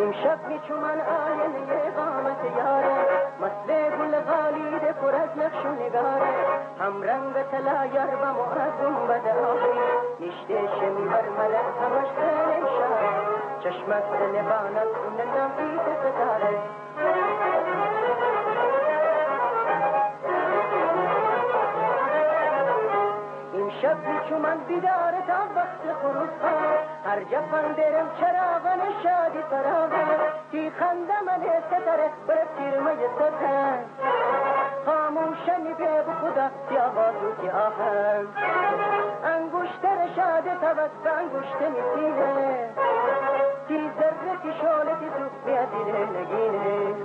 امشب میچومن آینه قامت یاره، مثل گل غالید پر از نقش و نگاره، هم رنگ طلا یربم و از گنبد آبی، نشته شمی بر ملک همش سن شاره، چشمت لبانت اون نمید ستاره. امشب میچومن بیداره تا وقت خروس ها، هر جفن درم چراغن شادی فراغن، تی خنده من ستره بر تیرمه ستن، خاموشنی به بخدا تی آوازو تی آهن، انگوشتر شاده توست انگوشت میسینه، تی ذره تی شوله تی تو میادیره نگینه.